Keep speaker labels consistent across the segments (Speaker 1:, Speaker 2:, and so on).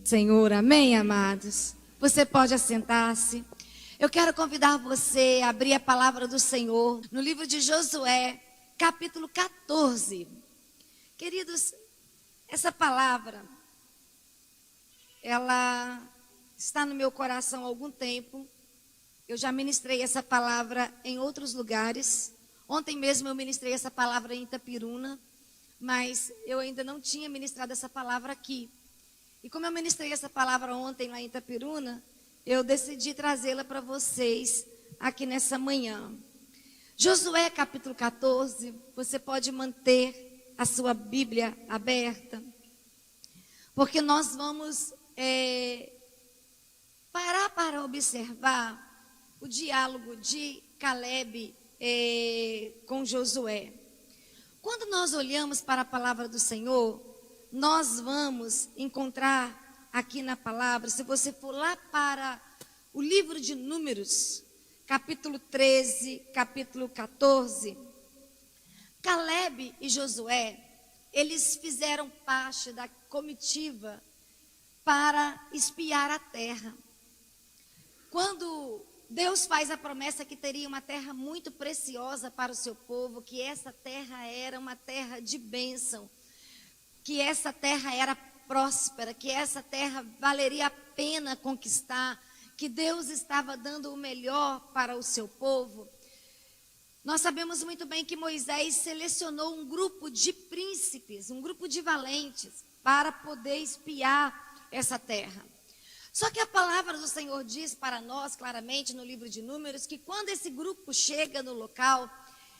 Speaker 1: Senhor, amém, amados? Você pode assentar-se. Eu quero convidar você a abrir a palavra do Senhor no livro de Josué, capítulo 14. Queridos, essa palavra, ela está no meu coração há algum tempo. Eu já ministrei essa palavra em outros lugares. Ontem mesmo eu ministrei essa palavra em Itapiruna, mas eu ainda não tinha ministrado essa palavra aqui. E como eu ministrei essa palavra ontem lá em Itapiruna, eu decidi trazê-la para vocês aqui nessa manhã. Josué capítulo 14, você pode manter a sua Bíblia aberta, porque nós vamos parar para observar o diálogo de Caleb com Josué. Quando nós olhamos para a palavra do Senhor, nós vamos encontrar aqui na palavra, se você for lá para o livro de Números, capítulo 13, capítulo 14, Caleb e Josué, eles fizeram parte da comitiva para espiar a terra. Quando Deus faz a promessa que teria uma terra muito preciosa para o seu povo, que essa terra era uma terra de bênção, que essa terra era próspera, que essa terra valeria a pena conquistar, que Deus estava dando o melhor para o seu povo. Nós sabemos muito bem que Moisés selecionou um grupo de príncipes, um grupo de valentes, para poder espiar essa terra. Só que a palavra do Senhor diz para nós claramente no livro de Números que quando esse grupo chega no local,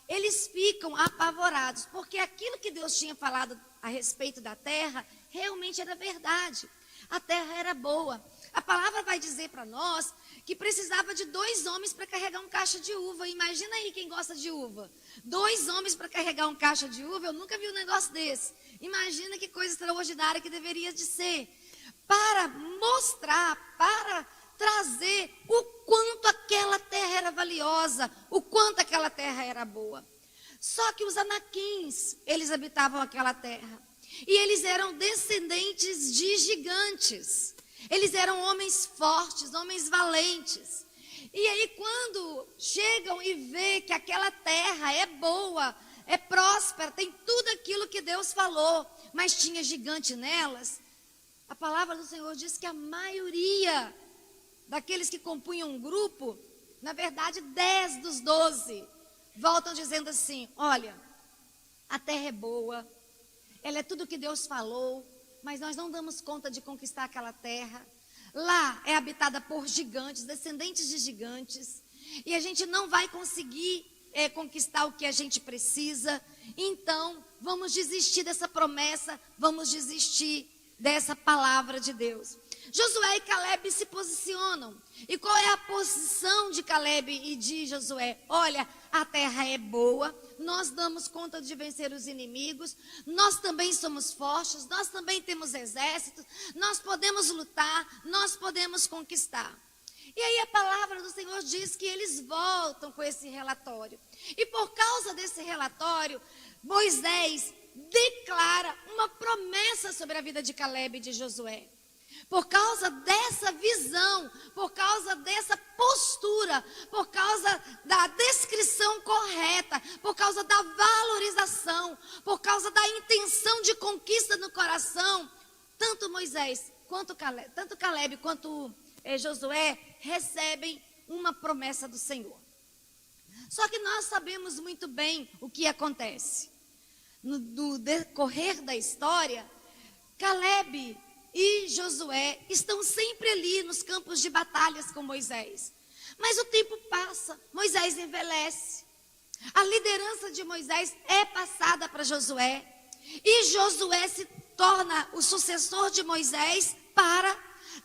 Speaker 1: eles ficam apavorados, porque aquilo que Deus tinha falado a respeito da terra realmente era verdade. A terra era boa. A palavra vai dizer para nós que precisava de 2 homens para carregar um caixa de uva. Imagina aí quem gosta de uva. 2 homens para carregar um caixa de uva, eu nunca vi um negócio desse. Imagina que coisa extraordinária que deveria de ser. Para mostrar, para trazer o quanto aquela terra era valiosa, o quanto aquela terra era boa. Só que os anaquins, eles habitavam aquela terra. E eles eram descendentes de gigantes. Eles eram homens fortes, homens valentes. E aí quando chegam e vê que aquela terra é boa, é próspera, tem tudo aquilo que Deus falou, mas tinha gigante nelas, a palavra do Senhor diz que a maioria daqueles que compunham um grupo, na verdade 10 dos 12, voltam dizendo assim: olha, a terra é boa, ela é tudo o que Deus falou, mas nós não damos conta de conquistar aquela terra. Lá é habitada por gigantes, descendentes de gigantes, e a gente não vai conseguir conquistar o que a gente precisa. Então vamos desistir dessa promessa, vamos desistir dessa palavra de Deus. Josué e Caleb se posicionam. E qual é a posição de Caleb e de Josué? Olha, a terra é boa, nós damos conta de vencer os inimigos, nós também somos fortes, nós também temos exércitos, nós podemos lutar, nós podemos conquistar. E aí a palavra do Senhor diz que eles voltam com esse relatório. E por causa desse relatório, Moisés declara uma promessa sobre a vida de Caleb e de Josué. Por causa dessa visão, por causa dessa postura, por causa da descrição correta, por causa da valorização, por causa da intenção de conquista no coração, tanto Moisés quanto Caleb, tanto Caleb quanto Josué recebem uma promessa do Senhor. Só que nós sabemos muito bem o que acontece. No decorrer da história, Caleb e Josué estão sempre ali nos campos de batalhas com Moisés. Mas o tempo passa, Moisés envelhece. A liderança de Moisés é passada para Josué. E Josué se torna o sucessor de Moisés para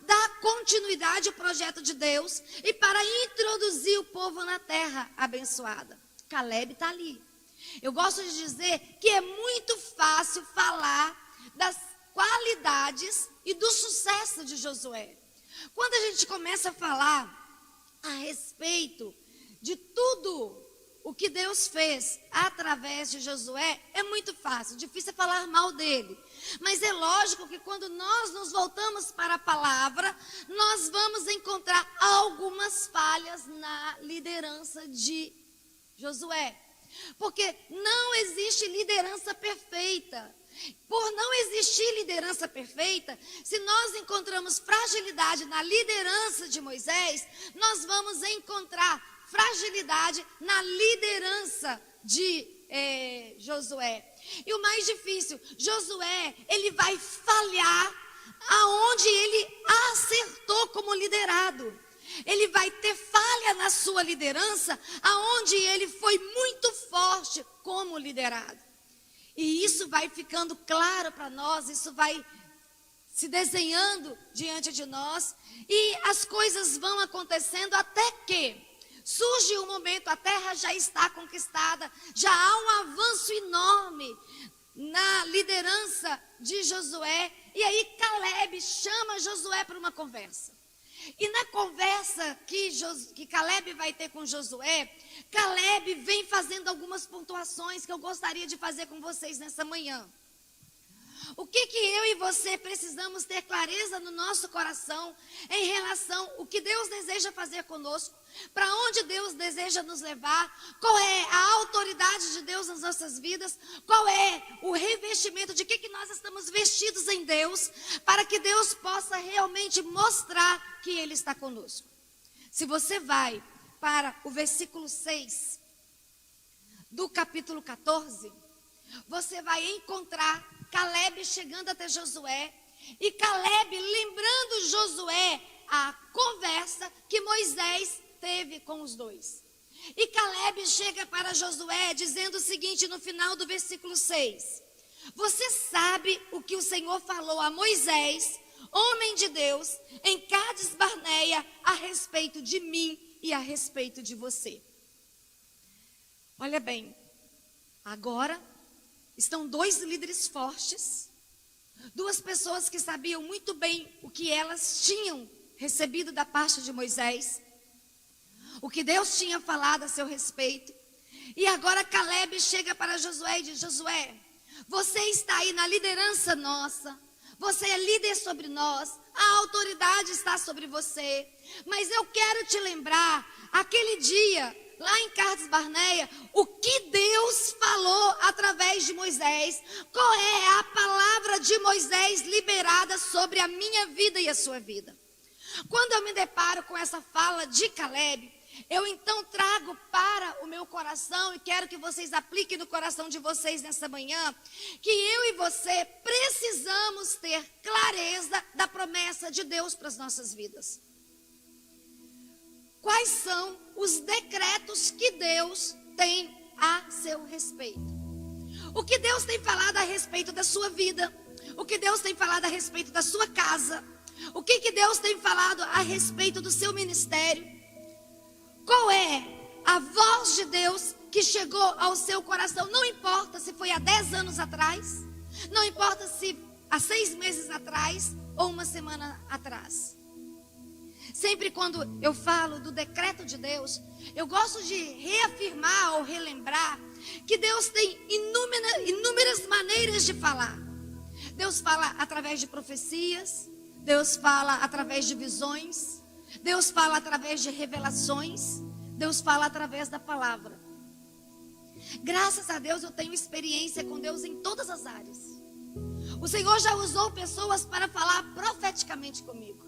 Speaker 1: dar continuidade ao projeto de Deus e para introduzir o povo na terra abençoada. Caleb está ali. Eu gosto de dizer que é muito fácil falar das qualidades e do sucesso de Josué. Quando a gente começa a falar a respeito de tudo o que Deus fez através de Josué é muito fácil, difícil é falar mal dele. Mas é lógico que quando nós nos voltamos para a palavra, nós vamos encontrar algumas falhas na liderança de Josué. Porque não existe liderança perfeita. Por não existir liderança perfeita, se nós encontramos fragilidade na liderança de Moisés, nós vamos encontrar fragilidade na liderança de Josué. E o mais difícil, Josué, ele vai falhar aonde ele acertou como liderado. Ele vai ter falha na sua liderança aonde ele foi muito forte como liderado. E isso vai ficando claro para nós, isso vai se desenhando diante de nós. E as coisas vão acontecendo até que surge um momento, a terra já está conquistada, já há um avanço enorme na liderança de Josué. E aí Caleb chama Josué para uma conversa. E na conversa que Caleb vai ter com Josué, Caleb vem fazendo algumas pontuações que eu gostaria de fazer com vocês nessa manhã. O que eu e você precisamos ter clareza no nosso coração em relação ao que Deus deseja fazer conosco, para onde Deus deseja nos levar, qual é a autoridade de Deus nas nossas vidas, qual é o revestimento, de que nós estamos vestidos em Deus, para que Deus possa realmente mostrar que Ele está conosco. Se você vai para o versículo 6 do capítulo 14, você vai encontrar Caleb chegando até Josué, e Caleb lembrando Josué a conversa que Moisés teve com os dois. E Caleb chega para Josué dizendo o seguinte no final do versículo 6: você sabe o que o Senhor falou a Moisés, homem de Deus, em Cádiz Barneia, a respeito de mim e a respeito de você. Olha bem, agora estão dois líderes fortes, duas pessoas que sabiam muito bem o que elas tinham recebido da parte de Moisés, o que Deus tinha falado a seu respeito. E agora Caleb chega para Josué e diz: Josué, você está aí na liderança nossa, você é líder sobre nós, a autoridade está sobre você, mas eu quero te lembrar, aquele dia, lá em Cádiz Barneia, o que Deus falou através de Moisés, qual é a palavra de Moisés liberada sobre a minha vida e a sua vida. Quando eu me deparo com essa fala de Caleb, eu então trago para o meu coração, e quero que vocês apliquem no coração de vocês nessa manhã, que eu e você precisamos ter clareza da promessa de Deus para as nossas vidas. Quais são os decretos que Deus tem a seu respeito? O que Deus tem falado a respeito da sua vida? O que Deus tem falado a respeito da sua casa? O que Deus tem falado a respeito do seu ministério? Qual é a voz de Deus que chegou ao seu coração? Não importa se foi há 10 anos atrás, não importa se há 6 meses atrás ou uma semana atrás. Sempre quando eu falo do decreto de Deus, eu gosto de reafirmar ou relembrar que Deus tem inúmeras maneiras de falar. Deus fala através de profecias, Deus fala através de visões, Deus fala através de revelações, Deus fala através da palavra. Graças a Deus eu tenho experiência com Deus em todas as áreas. O Senhor já usou pessoas para falar profeticamente comigo.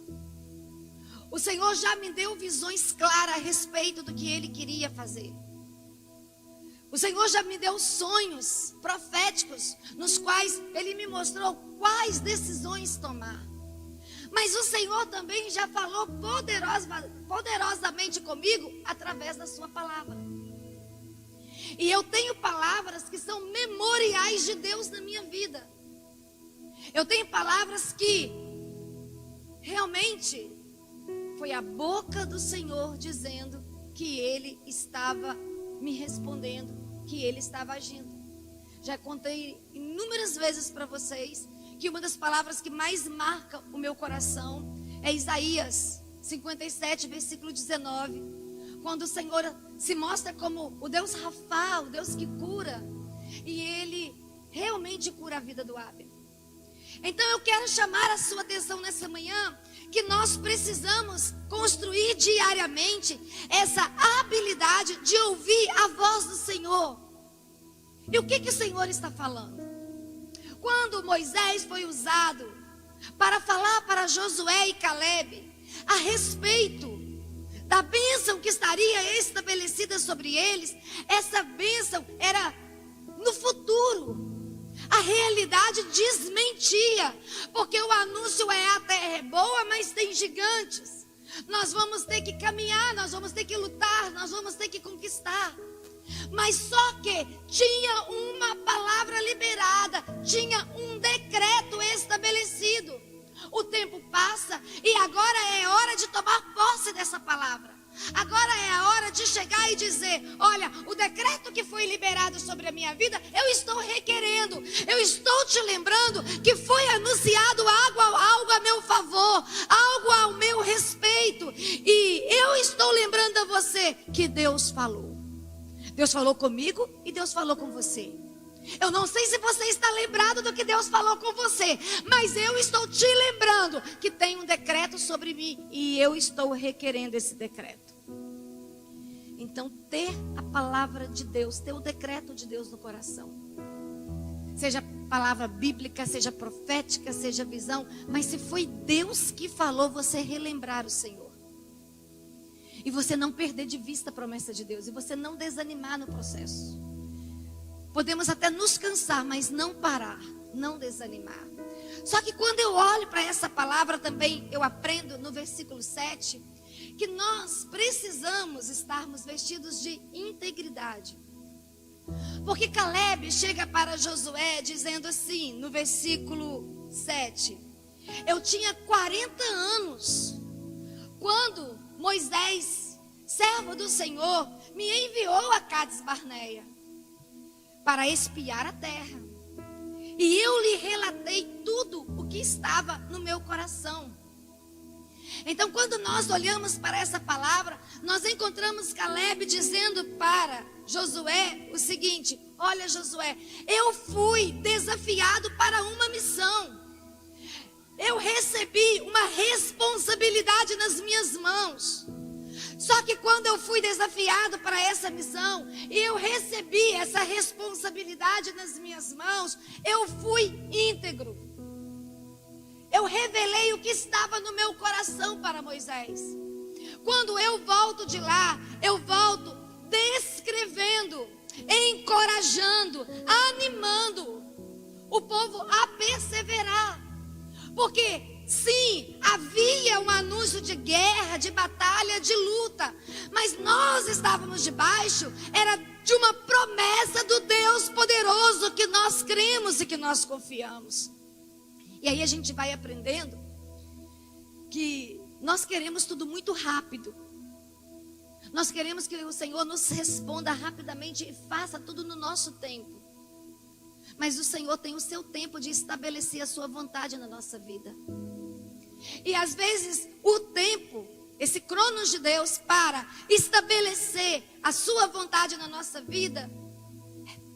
Speaker 1: O Senhor já me deu visões claras a respeito do que Ele queria fazer. O Senhor já me deu sonhos proféticos, nos quais Ele me mostrou quais decisões tomar. Mas o Senhor também já falou poderosamente comigo através da sua palavra. E eu tenho palavras que são memoriais de Deus na minha vida. Eu tenho palavras que realmente foi a boca do Senhor dizendo que Ele estava me respondendo, que Ele estava agindo. Já contei inúmeras vezes para vocês que uma das palavras que mais marca o meu coração é Isaías 57, versículo 19. Quando o Senhor se mostra como o Deus Rafa, o Deus que cura. E Ele realmente cura a vida do Abner. Então eu quero chamar a sua atenção nessa manhã, que nós precisamos construir diariamente essa habilidade de ouvir a voz do Senhor. E o que o Senhor está falando? Quando Moisés foi usado para falar para Josué e Calebe a respeito da bênção que estaria estabelecida sobre eles, essa bênção era no futuro. A realidade desmentia, porque o anúncio é: a terra é boa, mas tem gigantes. Nós vamos ter que caminhar, nós vamos ter que lutar, nós vamos ter que conquistar. Mas só que tinha uma palavra liberada, tinha um decreto estabelecido. O tempo passa e agora é hora de tomar posse dessa palavra. Agora é a hora de chegar e dizer: olha, o decreto que foi liberado sobre a minha vida, eu estou requerendo. Eu estou te lembrando que foi anunciado algo a meu favor, algo ao meu respeito. E eu estou lembrando a você que Deus falou. Deus falou comigo e Deus falou com você. Eu não sei se você está lembrado do que Deus falou com você, mas eu estou te lembrando que tem um decreto sobre mim e eu estou requerendo esse decreto. Então, ter a palavra de Deus, ter o decreto de Deus no coração. Seja palavra bíblica, seja profética, seja visão, mas se foi Deus que falou, você relembrar o Senhor. E você não perder de vista a promessa de Deus, e você não desanimar no processo. Podemos até nos cansar, mas não parar, não desanimar. Só que quando eu olho para essa palavra também, eu aprendo no versículo 7, que nós precisamos estarmos vestidos de integridade. Porque Calebe chega para Josué dizendo assim, no versículo 7, eu tinha 40 anos, quando Moisés, servo do Senhor, me enviou a Cades Barneia para espiar a terra. E eu lhe relatei tudo o que estava no meu coração. Então, quando nós olhamos para essa palavra, nós encontramos Calebe dizendo para Josué o seguinte: olha, Josué, eu fui desafiado para uma missão. Eu recebi uma responsabilidade nas minhas mãos. Só que quando eu fui desafiado para essa missão, e eu recebi essa responsabilidade nas minhas mãos, eu fui íntegro. Eu revelei o que estava no meu coração para Moisés. Quando eu volto de lá, eu volto descrevendo, encorajando, animando o povo a perseverar. Porque sim, havia um anúncio de guerra, de batalha, de luta, mas nós estávamos debaixo, era de uma promessa do Deus poderoso que nós cremos e que nós confiamos. E aí a gente vai aprendendo que nós queremos tudo muito rápido. Nós queremos que o Senhor nos responda rapidamente e faça tudo no nosso tempo. Mas o Senhor tem o seu tempo de estabelecer a sua vontade na nossa vida. E às vezes o tempo, esse cronos de Deus para estabelecer a sua vontade na nossa vida,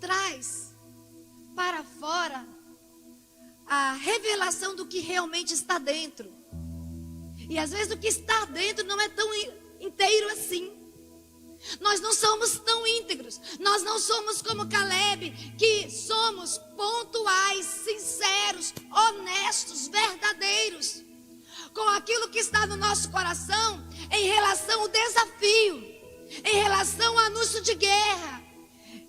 Speaker 1: traz para fora a revelação do que realmente está dentro. E às vezes o que está dentro não é tão inteiro assim. Nós não somos tão íntegros. Nós não somos como Calebe, que somos pontuais, sinceros, honestos, verdadeiros com aquilo que está no nosso coração em relação ao desafio, em relação ao anúncio de guerra,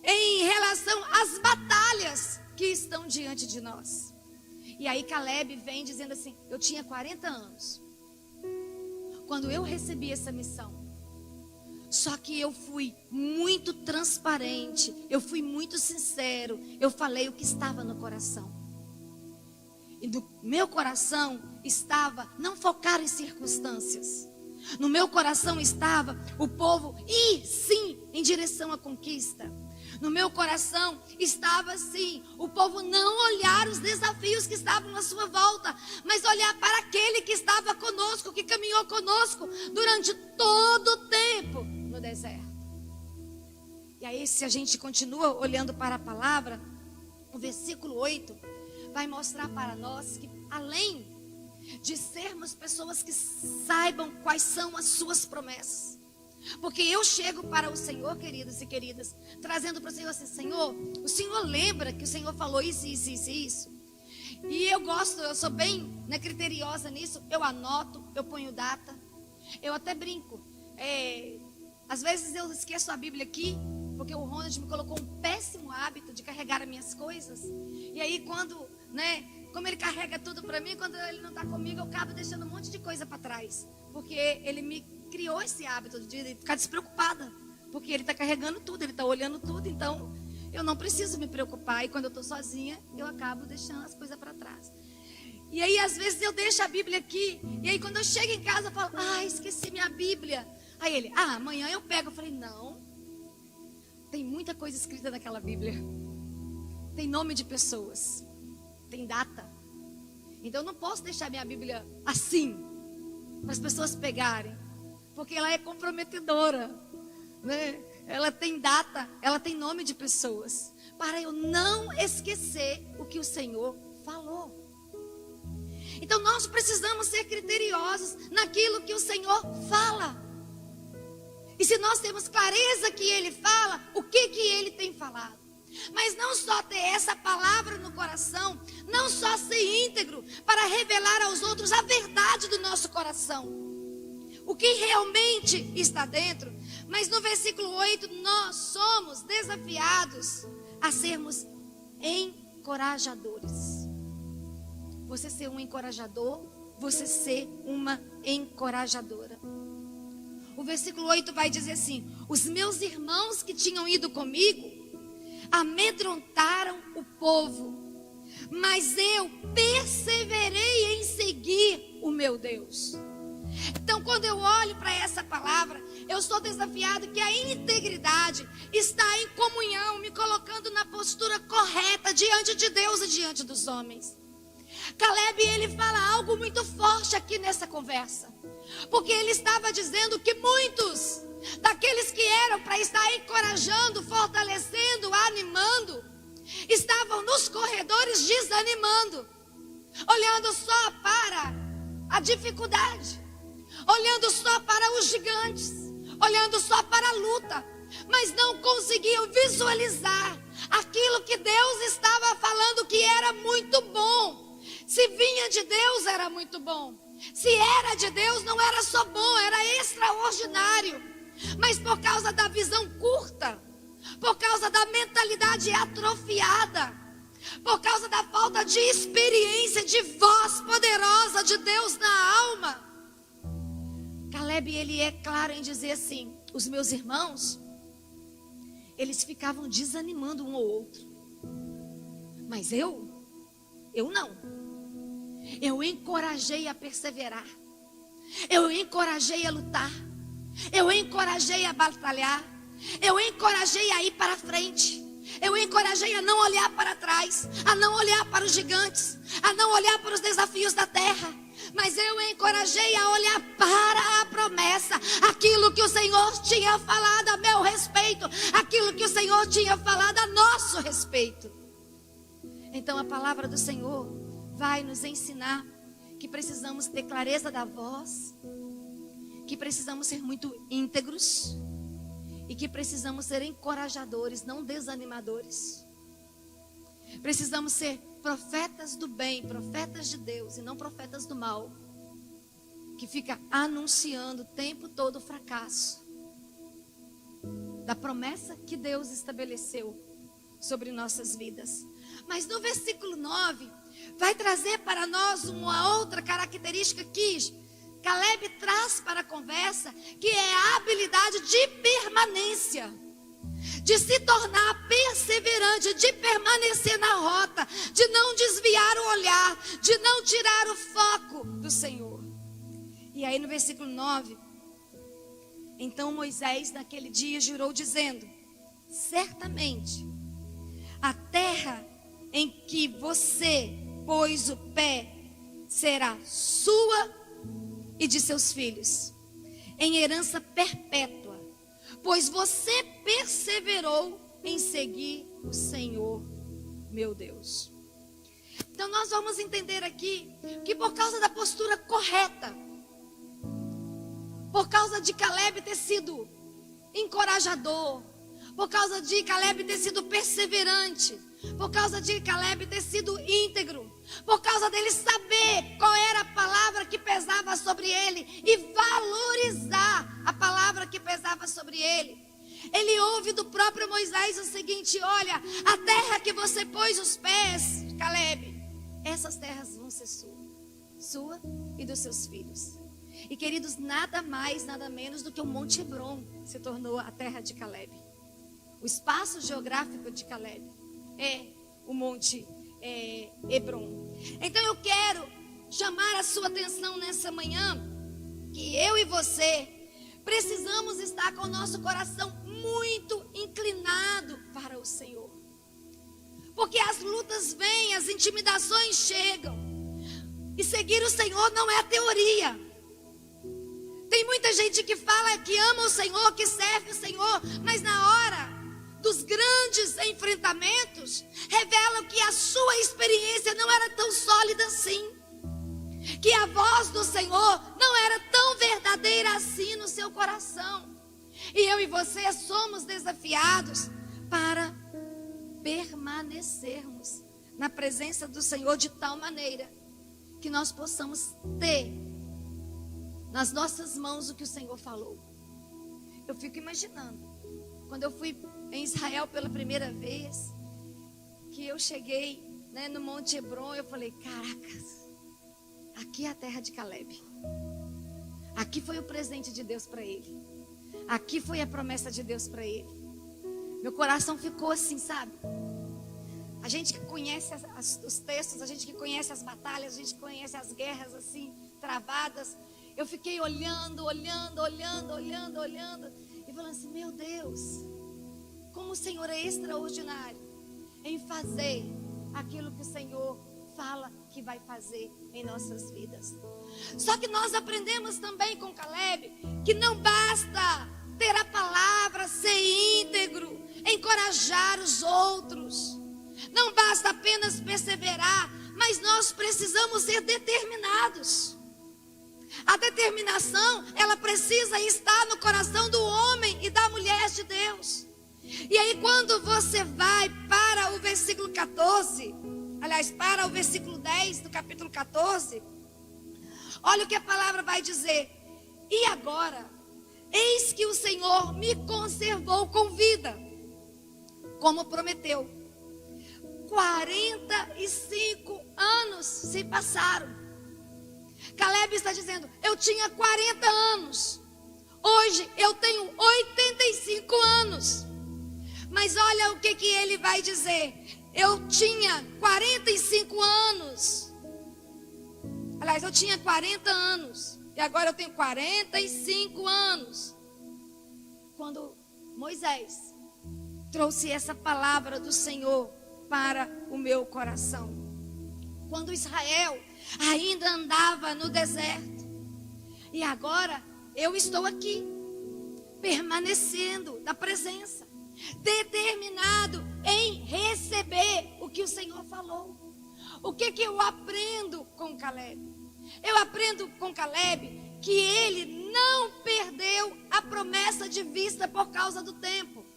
Speaker 1: em relação às batalhas que estão diante de nós. E aí Calebe vem dizendo assim: eu tinha 40 anos quando eu recebi essa missão. Só que eu fui muito transparente, eu fui muito sincero, eu falei o que estava no coração. E no meu coração estava não focar em circunstâncias. No meu coração estava o povo ir sim em direção à conquista. No meu coração estava assim, o povo não olhar os desafios que estavam à sua volta, mas olhar para aquele que estava conosco, que caminhou conosco durante todo o tempo no deserto. E aí, se a gente continua olhando para a palavra, o versículo 8 vai mostrar para nós que, além de sermos pessoas que saibam quais são as suas promessas, porque eu chego para o Senhor, queridos e queridas, trazendo para o Senhor assim: Senhor, o Senhor lembra que o Senhor falou isso, isso, isso e isso? E eu sou bem, né, criteriosa nisso. Eu anoto, eu ponho data, eu até brinco. Às vezes eu esqueço a Bíblia aqui, porque o Ronald me colocou um péssimo hábito de carregar as minhas coisas. E aí quando, né, como ele carrega tudo para mim, quando ele não está comigo, eu acabo deixando um monte de coisa para trás. Porque ele me criou esse hábito de ficar despreocupada, porque ele está carregando tudo, ele está olhando tudo, então eu não preciso me preocupar. E quando eu estou sozinha, eu acabo deixando as coisas para trás. E aí às vezes eu deixo a Bíblia aqui, e aí quando eu chego em casa eu falo: esqueci minha Bíblia. Aí ele: amanhã eu pego. Eu falei: não, tem muita coisa escrita naquela Bíblia, tem nome de pessoas, tem data, então eu não posso deixar minha Bíblia assim, para as pessoas pegarem, porque ela é comprometedora, né? Ela tem data, ela tem nome de pessoas, para eu não esquecer o que o Senhor falou. Então nós precisamos ser criteriosos naquilo que o Senhor fala. E se nós temos clareza que Ele fala, o que Ele tem falado? Mas não só ter essa palavra no coração, não só ser íntegro para revelar aos outros a verdade do nosso coração, o que realmente está dentro. Mas no versículo 8, nós somos desafiados a sermos encorajadores. Você ser um encorajador, você ser uma encorajadora. O versículo 8 vai dizer assim: os meus irmãos que tinham ido comigo amedrontaram o povo, mas eu perseverei em seguir o meu Deus. Então, quando eu olho para essa palavra, eu sou desafiado que a integridade está em comunhão, me colocando na postura correta diante de Deus e diante dos homens. Caleb, ele fala algo muito forte aqui nessa conversa, porque ele estava dizendo que muitos daqueles que eram para estar encorajando, fortalecendo, animando, estavam nos corredores desanimando, olhando só para a dificuldade, olhando só para os gigantes, olhando só para a luta, mas não conseguiam visualizar aquilo que Deus estava falando que era muito bom. Se vinha de Deus, era muito bom. Se era de Deus, não era só bom, era extraordinário. Mas por causa da visão curta, por causa da mentalidade atrofiada, por causa da falta de experiência, de voz poderosa de Deus na alma, Caleb, ele é claro em dizer assim: os meus irmãos, eles ficavam desanimando um ou outro, mas eu não. Eu encorajei a perseverar, eu encorajei a lutar, eu encorajei a batalhar, eu encorajei a ir para frente, eu encorajei a não olhar para trás, a não olhar para os gigantes, a não olhar para os desafios da terra, mas eu encorajei a olhar para a promessa, aquilo que o Senhor tinha falado a meu respeito, aquilo que o Senhor tinha falado a nosso respeito. Então a palavra do Senhor vai nos ensinar que precisamos ter clareza da voz, que precisamos ser muito íntegros e que precisamos ser encorajadores, não desanimadores. Precisamos ser profetas do bem, profetas de Deus e não profetas do mal, que fica anunciando o tempo todo o fracasso da promessa que Deus estabeleceu sobre nossas vidas. Mas no versículo 9 vai trazer para nós uma outra característica que Caleb traz para a conversa, que é a habilidade de permanência, de se tornar perseverante, de permanecer na rota, de não desviar o olhar, de não tirar o foco do Senhor. E aí no versículo 9, então Moisés naquele dia jurou dizendo: certamente a terra em que você pôs o pé será sua e de seus filhos, em herança perpétua, pois você perseverou em seguir o Senhor, meu Deus. Então nós vamos entender aqui que por causa da postura correta, por causa de Caleb ter sido encorajador, por causa de Caleb ter sido perseverante, por causa de Caleb ter sido íntegro, por causa dele saber qual era a palavra que pesava sobre ele e valorizar a palavra que pesava sobre ele. Ele ouve do próprio Moisés o seguinte: olha, a terra que você pôs os pés, Caleb, essas terras vão ser sua e dos seus filhos. E queridos, nada mais, nada menos do que o Monte Hebron se tornou a terra de Caleb. O espaço geográfico de Caleb é o Monte Hebron. Então eu quero chamar a sua atenção nessa manhã, que eu e você precisamos estar com o nosso coração muito inclinado para o Senhor. Porque as lutas vêm, as intimidações chegam. E seguir o Senhor não é teoria. Tem muita gente que fala que ama o Senhor, que serve o Senhor, mas na hora dos grandes enfrentamentos, revelam que a sua experiência não era tão sólida assim. Que a voz do Senhor não era tão verdadeira assim no seu coração. E eu e você somos desafiados para permanecermos na presença do Senhor de tal maneira que nós possamos ter nas nossas mãos o que o Senhor falou. Eu fico imaginando, quando eu fui em Israel pela primeira vez, que eu cheguei, no Monte Hebron, eu falei: caracas, aqui é a terra de Caleb. Aqui foi o presente de Deus para ele. Aqui foi a promessa de Deus para ele. Meu coração ficou assim, sabe? A gente que conhece os textos, a gente que conhece as batalhas, a gente que conhece as guerras assim, travadas. Eu fiquei olhando, e falando assim: meu Deus, como o Senhor é extraordinário em fazer aquilo que o Senhor fala que vai fazer em nossas vidas. Só que nós aprendemos também com Caleb que não basta ter a palavra, ser íntegro, encorajar os outros. Não basta apenas perseverar, mas nós precisamos ser determinados. A determinação, ela precisa estar no coração do homem e da mulher de Deus. E aí quando você vai para o versículo 14, aliás, para o versículo 10 do capítulo 14, olha o que a palavra vai dizer: e agora, eis que o Senhor me conservou com vida, como prometeu. 45 anos se passaram. Caleb está dizendo: eu tinha 40 anos, hoje eu tenho 85 anos. Mas olha o que ele vai dizer: eu tinha 45 anos. Aliás, eu tinha 40 anos. E agora eu tenho 45 anos. Quando Moisés trouxe essa palavra do Senhor para o meu coração. Quando Israel ainda andava no deserto. E agora eu estou aqui, permanecendo na presença, determinado em receber o que o Senhor falou. O que eu aprendo com Caleb? Eu aprendo com Caleb que ele não perdeu a promessa de vista por causa do tempo.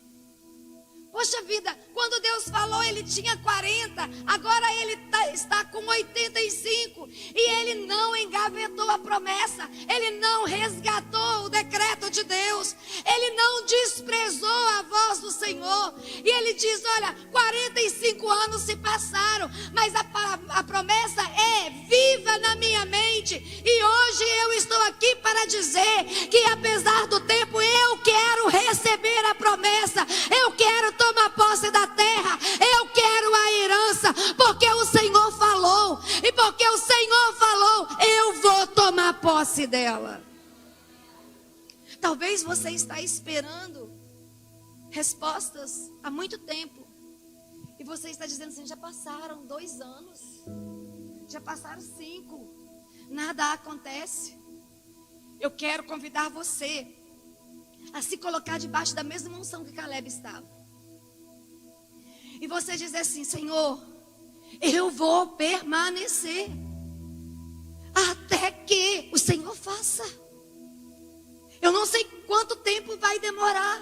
Speaker 1: Poxa vida, quando Deus falou, ele tinha 40, agora ele está com 85. E ele não engavetou a promessa, ele não resgatou o decreto de Deus, ele não desprezou a voz do Senhor. E ele diz: olha, 45 anos se passaram, mas a promessa é viva na minha mente. E hoje eu estou aqui para dizer que apesar do tempo, eu quero receber a promessa, eu quero tomar posse da terra, eu quero a herança, porque o Senhor falou, e porque o Senhor falou, eu vou tomar posse dela. Talvez você está esperando respostas há muito tempo, e você está dizendo assim: já passaram 2 anos, já passaram 5, nada acontece. Eu quero convidar você a se colocar debaixo da mesma unção que Caleb estava. E você dizer assim: Senhor, eu vou permanecer até que o Senhor faça. Eu não sei quanto tempo vai demorar,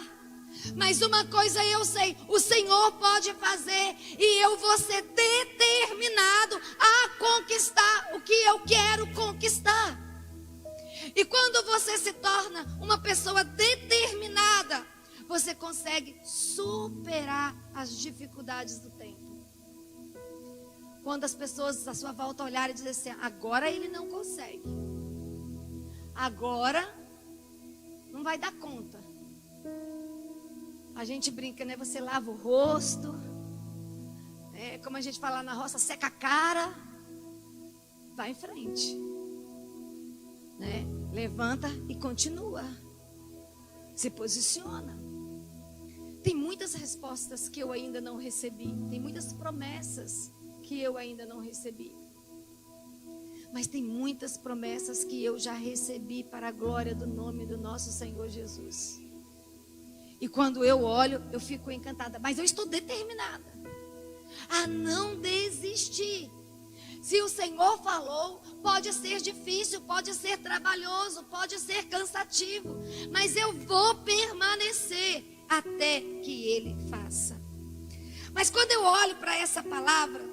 Speaker 1: mas uma coisa eu sei: o Senhor pode fazer, e eu vou ser determinado a conquistar o que eu quero conquistar. E quando você se torna uma pessoa determinada, você consegue superar as dificuldades do tempo. Quando as pessoas à sua volta olharem e dizem assim: agora ele não consegue, agora não vai dar conta. A gente brinca, né? Você lava o rosto, como a gente fala na roça, seca a cara, vai em frente, né? Levanta e continua, se posiciona. Tem muitas respostas que eu ainda não recebi, tem muitas promessas que eu ainda não recebi, mas tem muitas promessas que eu já recebi para a glória do nome do nosso Senhor Jesus. E quando eu olho, eu fico encantada, mas eu estou determinada a não desistir. Se o Senhor falou, pode ser difícil, pode ser trabalhoso, pode ser cansativo, mas eu vou permanecer até que Ele faça. Mas quando eu olho para essa palavra,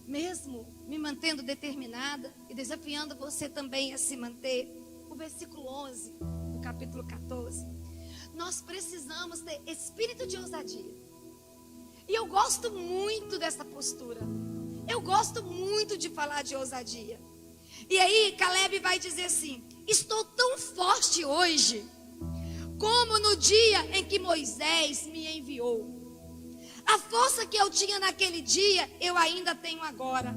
Speaker 1: mesmo me mantendo determinada e desafiando você também a se manter, o versículo 11 do capítulo 14, nós precisamos ter espírito de ousadia. E eu gosto muito dessa postura. Eu gosto muito de falar de ousadia. E aí Caleb vai dizer assim: estou tão forte hoje como no dia em que Moisés me enviou. A força que eu tinha naquele dia, eu ainda tenho agora.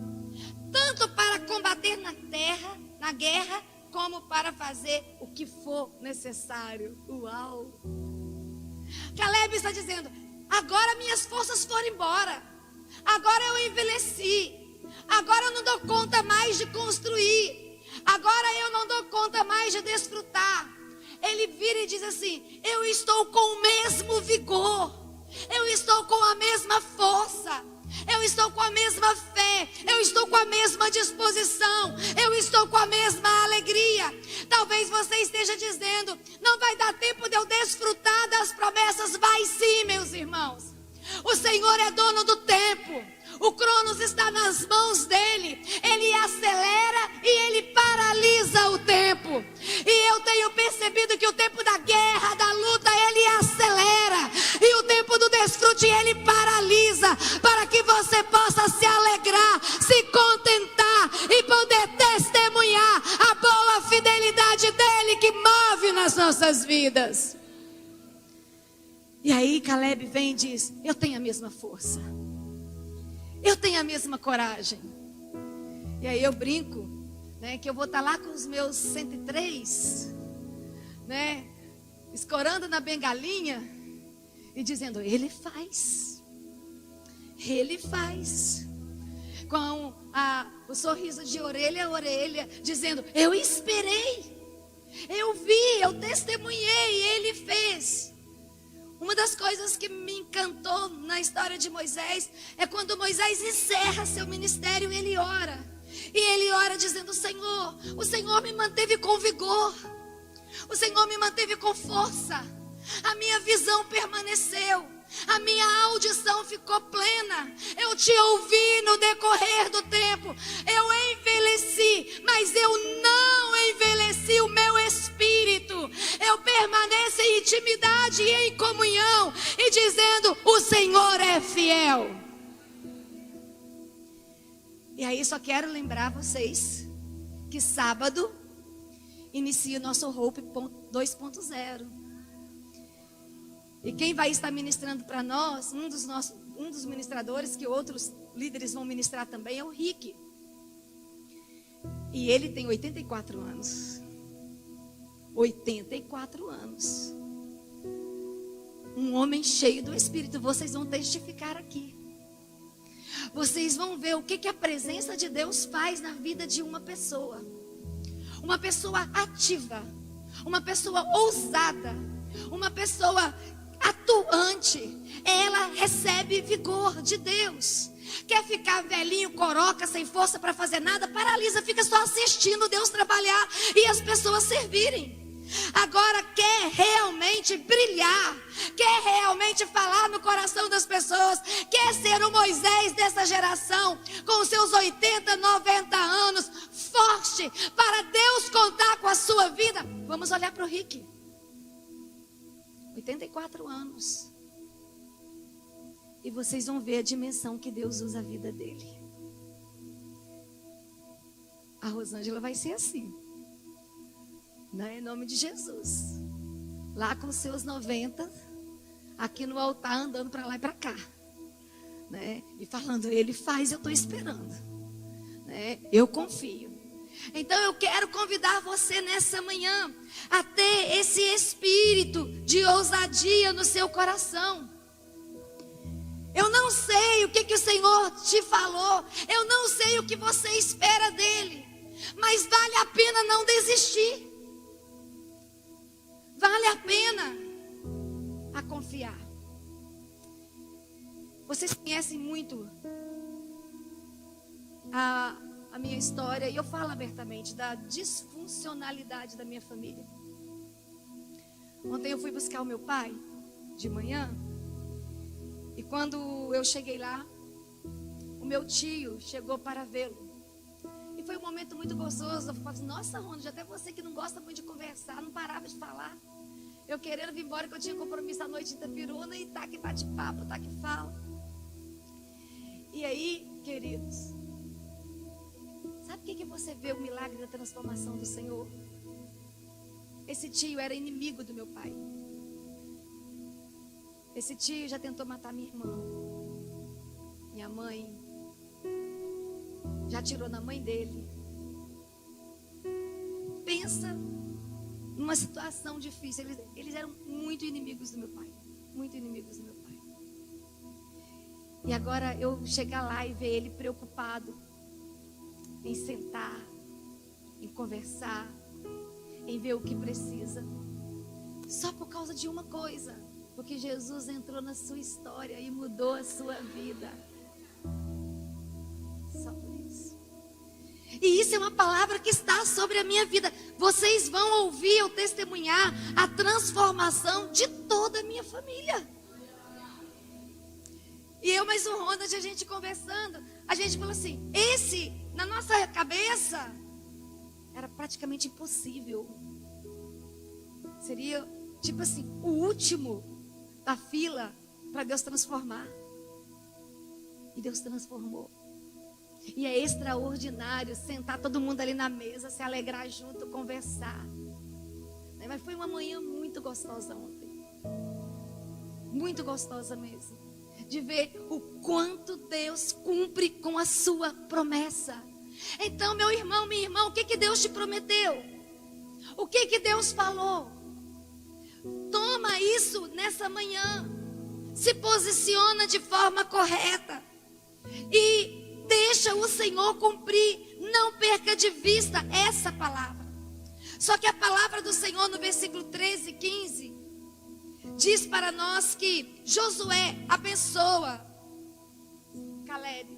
Speaker 1: Tanto para combater na guerra, como para fazer o que for necessário. Uau! Caleb está dizendo: agora minhas forças foram embora. Agora eu envelheci. Agora eu não dou conta mais de construir. Agora eu não dou conta mais de desfrutar. Ele vira e diz assim: eu estou com o mesmo vigor. Eu estou com a mesma força. Eu estou com a mesma fé. Eu estou com a mesma disposição. Eu estou com a mesma alegria. Talvez você esteja dizendo: não vai dar tempo de eu desfrutar das promessas. Vai sim, meus irmãos. O Senhor é dono do tempo. O Cronos está nas mãos dele. Ele acelera e ele paralisa o tempo. E eu tenho percebido que o tempo da guerra, da luta, ele acelera. E o tempo do desfrute, ele paralisa. Para que você possa se alegrar, se contentar e poder testemunhar a boa fidelidade dele que move nas nossas vidas. E aí Caleb vem e diz: eu tenho a mesma força. Eu tenho a mesma coragem. E aí eu brinco, né, que eu vou estar lá com os meus 103, né, escorando na bengalinha e dizendo: ele faz. Ele faz. Com o sorriso de orelha a orelha, dizendo: eu esperei. Eu vi, eu testemunhei, ele fez. Uma das coisas que me encantou na história de Moisés é quando Moisés encerra seu ministério, ele ora. E ele ora dizendo: Senhor, o Senhor me manteve com vigor. O Senhor me manteve com força. A minha visão permaneceu. A minha audição ficou plena. Eu te ouvi no decorrer do tempo. Eu envelheci, mas eu não envelheci o meu espírito. Eu permaneço em intimidade e em comunhão, e dizendo: o Senhor é fiel. E aí só quero lembrar vocês que sábado inicia o nosso Hope 2.0. E quem vai estar ministrando para nós, um dos ministradores, que outros líderes vão ministrar também, é o Rick. E ele tem 84 anos. 84 anos. Um homem cheio do Espírito. Vocês vão testificar aqui. Vocês vão ver o que a presença de Deus faz na vida de uma pessoa. Uma pessoa ativa. uma pessoa ousada, uma pessoa atuante, ela recebe vigor de Deus. Quer ficar velhinho, coroca, sem força para fazer nada? Paralisa, fica só assistindo Deus trabalhar e as pessoas servirem. Agora quer realmente brilhar, quer realmente falar no coração das pessoas, quer ser o Moisés dessa geração, com seus 80, 90 anos, forte, para Deus contar com a sua vida. Vamos olhar para o Rick, 84 anos, e vocês vão ver a dimensão que Deus usa a vida dele. A Rosângela vai ser assim, em nome de Jesus, lá com seus 90, aqui no altar, andando para lá e para cá, né? E falando, ele faz, eu estou esperando, né? Eu confio. Então eu quero convidar você nessa manhã a ter esse espírito de ousadia no seu coração. Eu não sei o que o Senhor te falou, eu não sei o que você espera dele, mas vale a pena não desistir. Vale a pena a confiar. Vocês conhecem muito a minha história, e eu falo abertamente da disfuncionalidade da minha família. Ontem eu fui buscar o meu pai de manhã, e quando eu cheguei lá, o meu tio chegou para vê-lo. E foi um momento muito gostoso. Eu falei assim, nossa, Ronald, até você que não gosta muito de conversar, não parava de falar. Eu querendo vir embora, que eu tinha compromisso à noite em Itapiruna, e tá que bate papo, tá que fala. E aí, queridos, sabe o que você vê o milagre da transformação do Senhor? Esse tio era inimigo do meu pai. Esse tio já tentou matar minha irmã, minha mãe, já atirou na mãe dele. Pensa numa situação difícil. Eles eram muito inimigos do meu pai, muito inimigos do meu pai. E agora eu chegar lá e ver ele preocupado em sentar, em conversar, em ver o que precisa, só por causa de uma coisa, porque Jesus entrou na sua história e mudou a sua vida. Só por isso. E isso é uma palavra que está sobre a minha vida. Vocês vão ouvir eu testemunhar a transformação de toda a minha família. E eu mais o Ronald, a gente conversando, a gente falou assim, esse, na nossa cabeça, era praticamente impossível. Seria, tipo assim, o último da fila para Deus transformar. E Deus transformou. E é extraordinário sentar todo mundo ali na mesa, se alegrar junto, conversar. Mas foi uma manhã muito gostosa ontem. Muito gostosa mesmo. De ver o quanto Deus cumpre com a sua promessa. Então, meu irmão, minha irmã, o que Deus te prometeu? O que Deus falou? Toma isso nessa manhã. Se posiciona de forma correta. E deixa o Senhor cumprir. Não perca de vista essa palavra. Só que a palavra do Senhor no versículo 13 e 15 diz para nós que Josué abençoa Calebe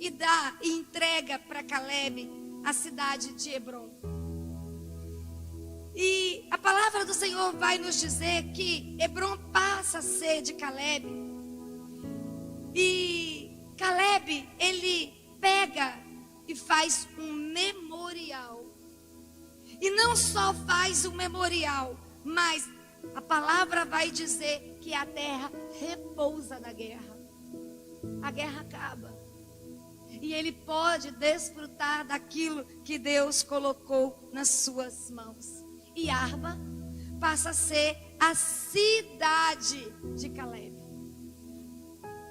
Speaker 1: e dá e entrega para Calebe a cidade de Hebrom. E a palavra do Senhor vai nos dizer que Hebrom passa a ser de Calebe. E Calebe, ele pega e faz um memorial. E não só faz um memorial, mas a palavra vai dizer que a terra repousa da guerra. A guerra acaba. E ele pode desfrutar daquilo que Deus colocou nas suas mãos. E Arba passa a ser a cidade de Calebe.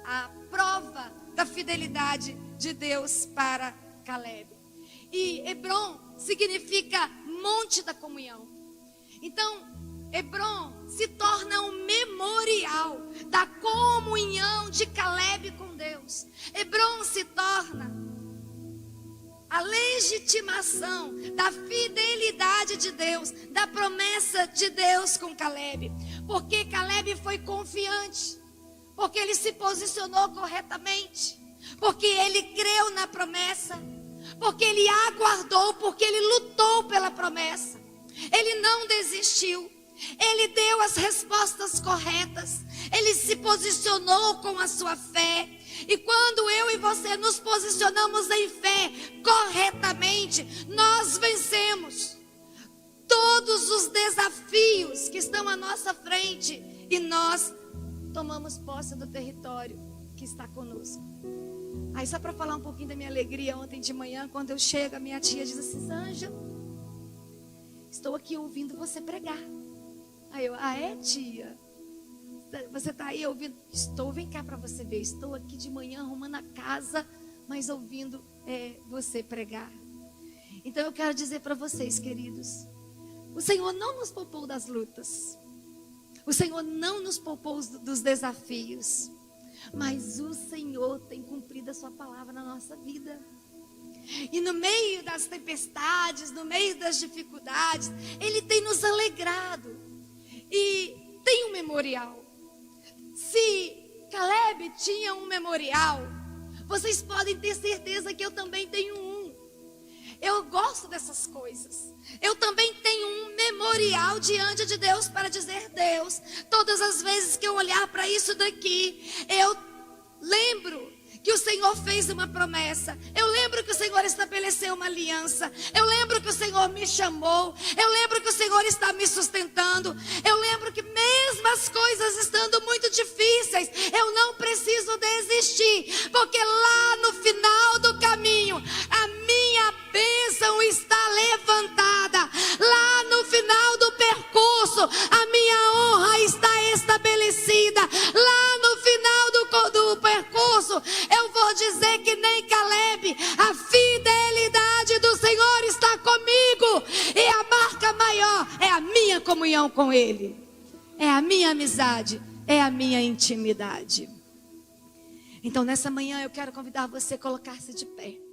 Speaker 1: A prova da fidelidade de Deus para Calebe. E Hebrom significa monte da comunhão. Então, Hebrom se torna um memorial da comunhão de Calebe com Deus. Hebrom se torna a legitimação da fidelidade de Deus, da promessa de Deus com Caleb. Porque Caleb foi confiante, porque ele se posicionou corretamente, porque ele creu na promessa, porque ele aguardou, porque ele lutou pela promessa. Ele não desistiu, ele deu as respostas corretas, ele se posicionou com a sua fé. E quando eu e você nos posicionamos em fé corretamente, nós vencemos todos os desafios que estão à nossa frente e nós tomamos posse do território que está conosco. Aí só para falar um pouquinho da minha alegria ontem de manhã, quando eu chego, a minha tia diz assim: Ângela, estou aqui ouvindo você pregar. Aí eu, é tia? Você está aí ouvindo? Estou, vem cá para você ver. Estou aqui de manhã arrumando a casa, mas ouvindo você pregar. Então eu quero dizer para vocês, queridos, o Senhor não nos poupou das lutas, o Senhor não nos poupou dos desafios, mas o Senhor tem cumprido a sua palavra na nossa vida. E no meio das tempestades, no meio das dificuldades, Ele tem nos alegrado. E tem um memorial. Se Caleb tinha um memorial, vocês podem ter certeza que eu também tenho um. Eu gosto dessas coisas. Eu também tenho um memorial diante de Deus para dizer: Deus, todas as vezes que eu olhar para isso daqui, eu lembro que o Senhor fez uma promessa. Eu lembro que o Senhor estabeleceu uma aliança. Eu lembro que o Senhor me chamou. Eu lembro que o Senhor está me sustentando. Eu lembro que mesmo as coisas estando muito difíceis, eu não preciso desistir, porque lá no final do caminho, a minha bênção está levantada. Lá no final do percurso, a minha honra está estabelecida. Lá no final do percurso, eu vou dizer que nem Caleb, a fidelidade do Senhor está comigo. E a marca maior é a minha comunhão com Ele, é a minha amizade, é a minha intimidade. Então nessa manhã eu quero convidar você a colocar-se de pé.